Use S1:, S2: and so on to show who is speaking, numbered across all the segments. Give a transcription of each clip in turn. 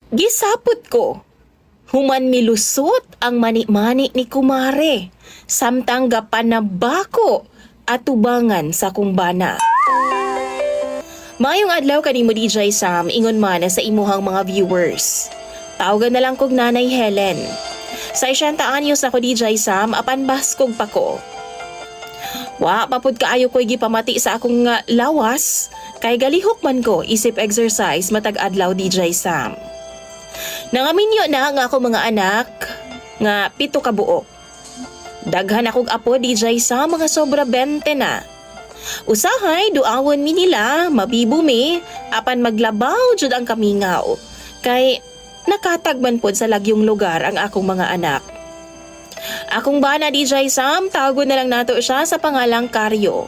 S1: Gisapot ko. Human milusot ang mani-mani ni kumare. Samtang gapan na bako at tubangan sa kumbana. Mayong adlaw kanimo DJ Sam, ingon man sa imuhang mga viewers. Tawagan na lang kog Nanay Helen. Sa 60 anyos ako DJ Sam, apan baskog pa ko. Wa papud kaayo ko'y gipamati sa akong lawas, kay galihok man ko isip exercise matag adlaw DJ Sam. Nangaminyo na nga ako mga anak nga 7 ka buok. Daghan akong apo DJ Sam, mga sobra 20 na. Usahay duawon mi nila, mabibumi, apan maglabaw jud ang kamingaw. Kay nakatagman pod sa lagyong lugar ang akong mga anak. Akong bana DJ Sam, tawagon na lang nato siya sa pangalang Karyo.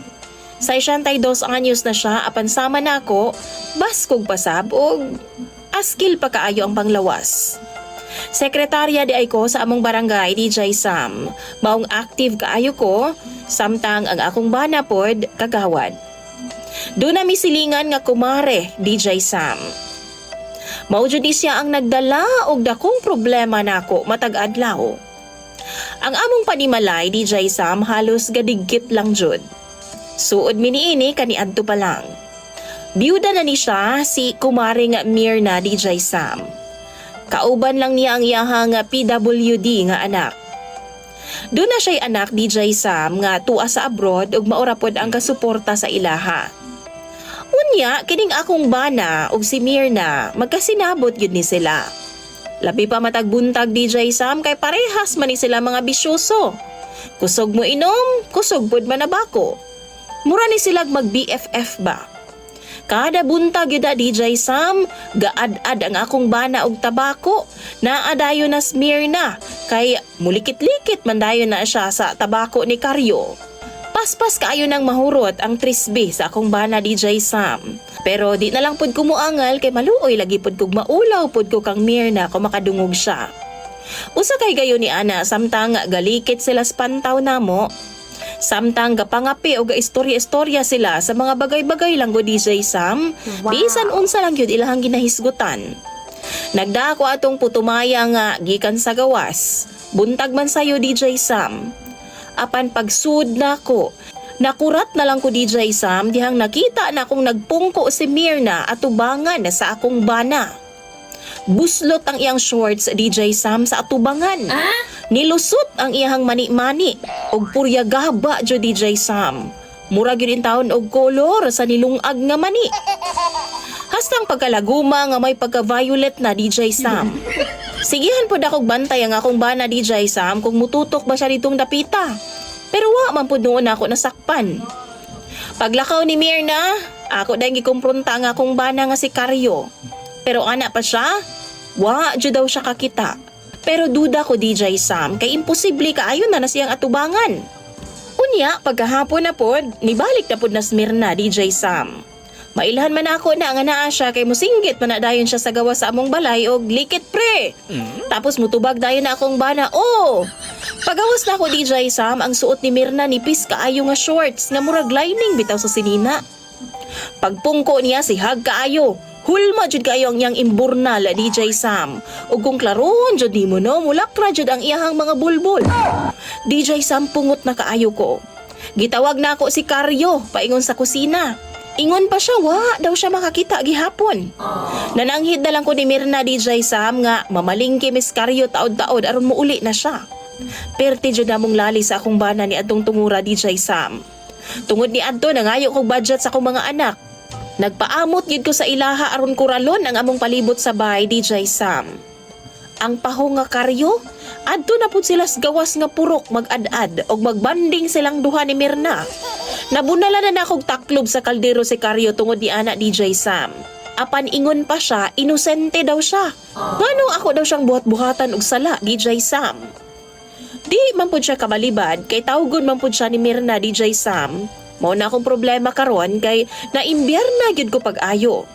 S1: Sa 62 anyos na siya, apan sama na ako, baskog pasab o askil pa kaayo ang panglawas. Sekretarya di ay ko sa among barangay DJ Sam. Maong active kaayo ko, samtang ang akong bana pod kagawad. Doon na misilingan nga kumare DJ Sam. Mao jud siya ang nagdala og dakong problema nako matag adlaw. Ang among panimalay DJ Sam halos gadigkit lang jud. Suod mi niini kaniadto pa lang. Biyuda na ni siya si kumare nga Mirna DJ Sam. Kauban lang niya ang iyahang PWD nga anak. Doon na siya'y anak DJ Sam nga tuwa sa abroad ug maura pod ang kasuporta sa ilaha. Unya, kining akong bana ug si Mirna magkasinabot gyud ni sila. Labi pa matagbuntag DJ Sam kay parehas man ni sila mga bisyoso. Kusog mo inom, kusog pod man nabako. Mura ni silag mag BFF ba? Kada buntag yun DJ Sam, gaad-ad ang akong bana og tabako. Naadayo na Smirna, kay mulikit-likit man dayon na siya sa tabako ni Karyo. Paspas kaayo nang mahurot ang trisbe sa akong bana DJ Sam. Pero di na lang pod ko muangal kay maluoy lagi pod kog maulaw pod ko kang Mirna kung makadungog siya. Usa kay gayo ni ana samtang galikit sila sa pantaw namo. Samtang gapangapi o gaistorya-istorya sila sa mga bagay-bagay lang go DJ Sam, bisan unsa lang yun ilahang ginahisgutan. Nagdako atong putumaya nga gikan sa gawas, buntag man sayo DJ Sam. Apan pagsud na ko, nakurat na lang ko DJ Sam dihang nakita na akong nagpungko si Mirna at tubangan na sa akong bana. Buslot ang iyang shorts DJ Sam sa atubangan. Nilusot ang iyang mani-mani og puryagaba jo DJ Sam. Mura gyud in taon og kolor sa nilungag nga mani. Hastang pagkalaguma nga may pagka-violet na DJ Sam. Sigihan pod akong bantay ang akong bana DJ Sam kung mututok ba siya ditong dapita. Pero wa man pod noon ako nasakpan. Paglakaw ni Mirna, ako dahil gikumpronta ang akong bana nga si Karyo. Pero ana pa siya, wa jud daw siya kakita. Pero duda ko DJ Sam kay imposible kaayo na siyang atubangan. Unya, pagkahapon na pod, nibalik na pod na Smirna DJ Sam. Mailhan man ako na nga naa siya kay musinggit man na dayon siya sa gawa sa among balay og likit pre. Tapos mutubag dayon na akong bana. Oh! Pagawas na ako DJ Sam, ang suot ni Mirna nipis kaayo nga shorts nga murag lining bitaw sa sinina. Pagpungko niya si hag kaayo. Hulma jud kayo ang iyang imburnal DJ Sam. Ug kung klaron jud nimo no, mulakra jud ang iyahang mga bulbul. DJ Sam, pungot na kaayo ko. Gitawag na ako si Karyo paingon sa kusina. Ingon pa siya, wa daw siya makakita gihapon. Nananghid na lang ko ni Mirna DJ Sam nga mamalingki Miss Karyo taod-taod aron muuli na siya. Perti jud namong lali sa akong bana ni adtong tungura DJ Sam. Tungod ni adto nangayo kog budget sa akong mga anak. Nagpaamot gid ko sa ilaha aron kuralon ang among palibot sa bahay DJ Sam. Ang paho nga Karyo, adto na pud sila sa gawas nga purok mag-ad-ad og magbanding silang duha ni Mirna. Nabunala na nakog taklob sa kaldero si Karyo tungod ni ana DJ Sam. Apan ingon pa siya, inosente daw siya. Ngano ako daw siyang buhat-buhatan og sala DJ Sam. Di man pud siya kabalibad kay tawgon man pud siya ni Mirna DJ Sam. Mao na akong problema karon kay naimbyar na gyud ko pag-ayo.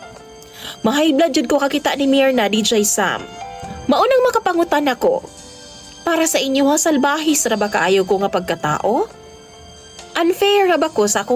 S1: Mahay blood jud ko kakita ni Mirna DJ Sam. Maunang makapangutan ako. Para sa inyo ha, salbahis ra ba kaayo ko nga pagkatao? Unfair ra ba ko sa akong